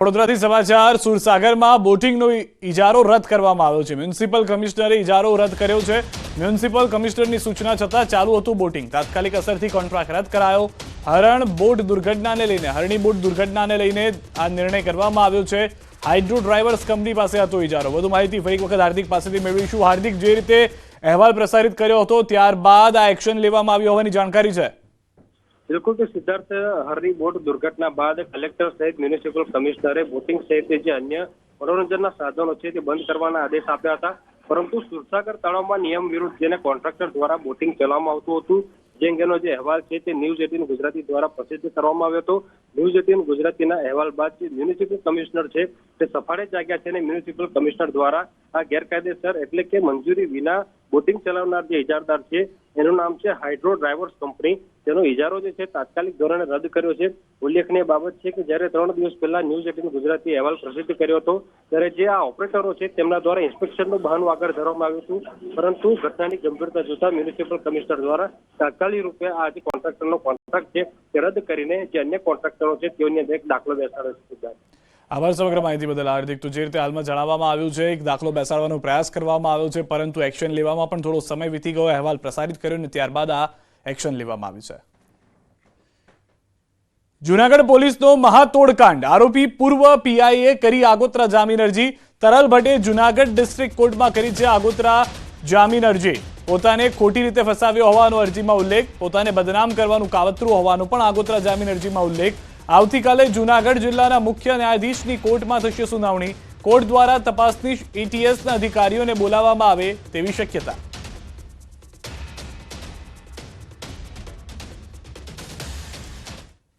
વડોદરાથી સમાચાર સુરસાગરમાં બોટિંગનો ઇજારો રદ કરવામાં આવ્યો છે। મ્યુનિસિપલ કમિશનરે ઇજારો રદ કર્યો છે। મ્યુનિસિપલ કમિશનરની સૂચના છતાં ચાલુ હતું બોટિંગ। તાત્કાલિક અસરથી કોન્ટ્રાક્ટ રદ કરાયો। હરણી બોટ દુર્ઘટનાને લઈને આ નિર્ણય કરવામાં આવ્યો છે। હાઇડ્રો ડ્રાઈવર્સ કંપની પાસે હતો ઇજારો। વધુ માહિતી ફરી એક વખત હાર્દિક પાસેથી મેળવીશું। હાર્દિક, જે રીતે અહેવાલ પ્રસારિત કર્યો હતો ત્યારબાદ આ એક્શન લેવામાં આવ્યું હોવાની જાણકારી છે। बिल्कुल तो सिद्धार्थ, हरणी बोट दुर्घटना बाद कलेक्टर सहित म्युनिसिपल कमिश्नरे बोटिंग सहित जे अन्य मनोरंजनना साधनो छे ते बंद करवाना आदेश आप्या हता। परंतु सुरसागर तळावमां नियम विरुद्ध जेने कोन्ट्राक्टर द्वारा बोटिंग चलाववामां आवतुं हतुं जे अंगेनो जे अहेवाल छे ते न्यूज 18 गुजराती द्वारा प्रसिद्ध करवामां આવ્યો હતો। ન્યૂઝ 18 ગુજરાતીના અહેવાલ બાદ જે મ્યુનિસિપલ કમિશનર છે તે સફાળે જાગ્યા છે અને મ્યુનિસિપલ કમિશનર દ્વારા આ ગેરકાયદેસર એટલે કે મંજૂરી વિના બોટિંગ ચલાવનાર જે ઇજારદાર છે એનું નામ છે હાઇડ્રો ડ્રાઈવર્સ કંપની। તેનો ઇજારો જે છે તાત્કાલિક ધોરણે રદ કર્યો છે। ઉલ્લેખનીય બાબત છે કે જ્યારે 3 દિવસ પહેલા ન્યૂઝ 18 ગુજરાતી અહેવાલ પ્રસિદ્ધ કર્યો હતો ત્યારે જે આ ઓપરેટરો છે તેમના દ્વારા ઇન્સ્પેક્શનનું બહાનું આગળ ધરવામાં આવ્યું હતું, પરંતુ ઘટનાની ગંભીરતા જોતા મ્યુનિસિપલ કમિશનર દ્વારા તાત્કાલિક રૂપે આ જે કોન્ટ્રાક્ટરનો કોન્ટ્રાક્ટ છે તે રદ કરીને જે અન્ય કોન્ટ્રાક્ટરો છે તેઓને એક દાખલો બેસાડ્યો છે। આભાર સમગ્ર માહિતી બદલ હાર્દિક। તો જે રીતે હાલમાં જણાવવામાં આવ્યું છે એક દાખલો બેસાડવાનો પ્રયાસ કરવામાં આવ્યો છે, પરંતુ એક્શન લેવામાં પણ થોડો સમય વીતી ગયો। અહેવાલ પ્રસારિત કર્યો અને ત્યારબાદ આ એક્શન લેવામાં આવી છે। જૂનાગઢ પોલીસનો મહાતોડકાંડ। આરોપી પૂર્વ પીઆઈએ કરી આગોતરા જામીન અરજી। તરલ ભટ્ટે જૂનાગઢ ડિસ્ટ્રિક્ટ કોર્ટમાં કરી છે આગોતરા જામીન અરજી। પોતાને ખોટી રીતે ફસાવ્યો હોવાનો અરજીમાં ઉલ્લેખ। પોતાને બદનામ કરવાનું કાવતરું હોવાનો પણ આગોતરા જામીન અરજીમાં ઉલ્લેખ। આવતીકાલે જૂનાગઢ જિલ્લાના મુખ્ય ન્યાયાધીશની કોર્ટમાં થશે સુનાવણી। કોર્ટ દ્વારા તપાસનીશ એટીએસના અધિકારીઓને બોલાવવામાં આવે તેવી શક્યતા।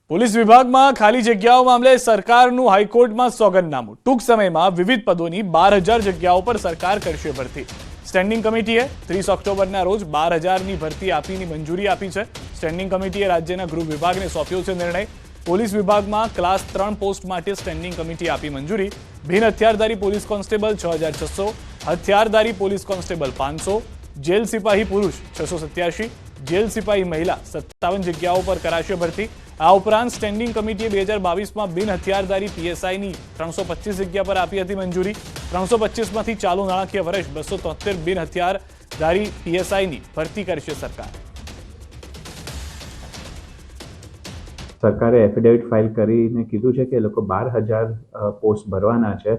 પોલીસ વિભાગમાં ખાલી જગ્યાઓ મામલે સરકારનું હાઈકોર્ટમાં સોગંદનામું। ટૂંક સમયમાં વિવિધ પદોની 12,000 જગ્યાઓ પર સરકાર કરશે ભરતી। સ્ટેન્ડિંગ કમિટીએ 30 ઓક્ટોબરના રોજ 12,000ની ભરતી આપીની મંજૂરી આપી છે। સ્ટેન્ડિંગ કમિટીએ રાજ્યના ગૃહ વિભાગને સોંપ્યો છે નિર્ણય। પોલીસ વિભાગમાં ક્લાસ 3 પોસ્ટ માટે સ્ટેન્ડિંગ કમિટી આપી મંજૂરી। બિન હથિયારધારી પોલીસ કોન્સ્ટેબલ 6,600, હથિયારધારી પોલીસ કોન્સ્ટેબલ 500, જેલ સિપાહી પુરુષ 687, જેલ સિપાહી મહિલા 57 જગ્યાઓ પર કરાશે ભરતી। આ ઉપરાંત સ્ટેન્ડિંગ કમિટીએ 2022માં બિન હથિયારધારી પીએસઆઈની 325 જગ્યા પર આપી હતી મંજૂરી। 325માંથી ચાલુ નાણાકીય વર્ષ 273 બિન હથિયારધારી પીએસઆઈની ભરતી કરશે સરકાર। સરકારે એફિડેવિટ ફાઇલ કરીને કીધું છે કે એ લોકો 12,000 પોસ્ટ ભરવાના છે,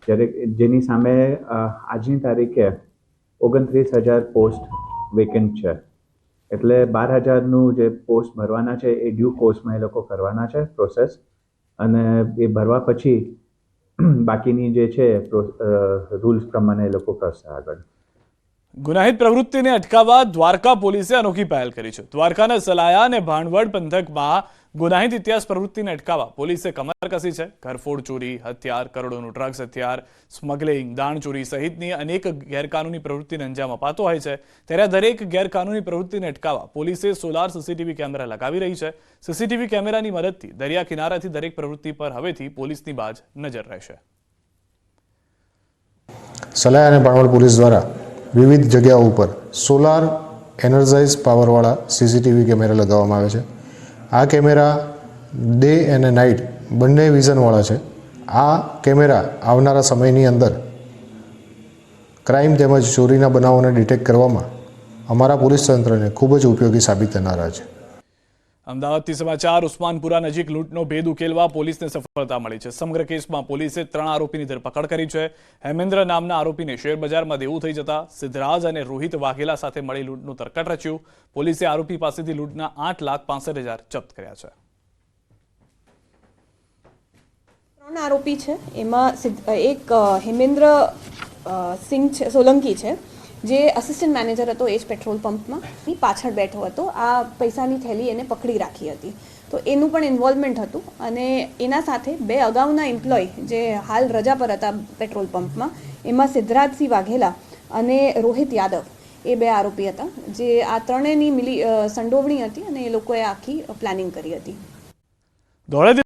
જ્યારે જેની સામે આજની તારીખે 29,000 પોસ્ટ વેકેન્ટ છે। એટલે 12,000નું જે પોસ્ટ ભરવાના છે એ ડ્યુ કોર્સમાં એ લોકો કરવાના છે પ્રોસેસ, અને એ ભરવા પછી બાકીની જે છે રૂલ્સ પ્રમાણે એ લોકો કરશે આગળ। ગુનાહિત પ્રવૃત્તિને અટકાવવા દ્વારકા પોલીસે અનોખી પહેલ કરી છે। દ્વારકાના સલાયા અને ભાણવડ પંથકમાં ગુનાહિત ઇતિહાસ પ્રવૃત્તિને અટકાવવા પોલીસે કમર કસી છે। ઘરફોડ ચોરી, હથિયાર, કરોડોનું ડ્રગ્સ હથિયાર, સ્મગલિંગ, દાણચોરી સહિતની અનેક ગેરકાનૂની પ્રવૃત્તિને અંજામ અપાતો હોય છે, ત્યારે દરેક ગેરકાનૂની પ્રવૃત્તિને અટકાવવા પોલીસે સોલાર સીસીટીવી કેમેરા લગાવી રહી છે। સીસીટીવી કેમેરાની મદદથી દરિયા કિનારાથી દરેક પ્રવૃત્તિ પર હવેથી પોલીસની બાજ નજર રહેશે। સલાયા અને ભાણવડ પોલીસ દ્વારા વિવિધ જગ્યાઓ ઉપર સોલાર એનર્જાઇઝ પાવરવાળા સીસીટીવી કેમેરા લગાવવામાં આવે છે। આ કેમેરા ડે અને નાઇટ બંને વિઝનવાળા છે। આ કેમેરા આવનારા સમયની અંદર ક્રાઇમ તેમજ ચોરીના બનાવોને ડિટેક્ટ કરવામાં અમારા પોલીસ તંત્રને ખૂબ જ ઉપયોગી સાબિત થનારા છે। અમદાવાદથી સમાચાર। ઉસ્માનપુરા નજીક લૂંટનો ભેદ ઉકેલવા પોલીસને સફળતા મળી છે। સમગ્ર કેસમાં પોલીસે 3 આરોપીની ધરપકડ કરી છે। હેમેન્દ્ર નામના આરોપીને શેરબજારમાં દેવું થઈ જતા સિદ્ધરાજ અને રોહિત વાઘેલા સાથે મળી લૂંટનું તરકટ રચ્યું। પોલીસે આરોપી પાસેથી લૂંટના 8,65,000 જપ્ત કર્યા છે। 3 આરોપી છે, એમાં એક હેમેન્દ્ર સિંહ સોલંકી છે, જે અસિસ્ટન્ટ મેનેજર હતો એ જ પેટ્રોલ પંપમાં, એ પાછળ બેઠો હતો। આ પૈસાની થેલી એને પકડી રાખી હતી, તો એનું પણ ઇન્વોલ્વમેન્ટ હતું। અને એના સાથે 2 અગાઉના એમ્પ્લોય જે હાલ રજા પર હતા પેટ્રોલ પંપમાં, એમાં સિદ્ધરાજસિંહ વાઘેલા અને રોહિત યાદવ, એ 2 આરોપી હતા, જે આ ત્રણેયની સંડોવણી હતી અને એ લોકોએ આખી પ્લાનિંગ કરી હતી।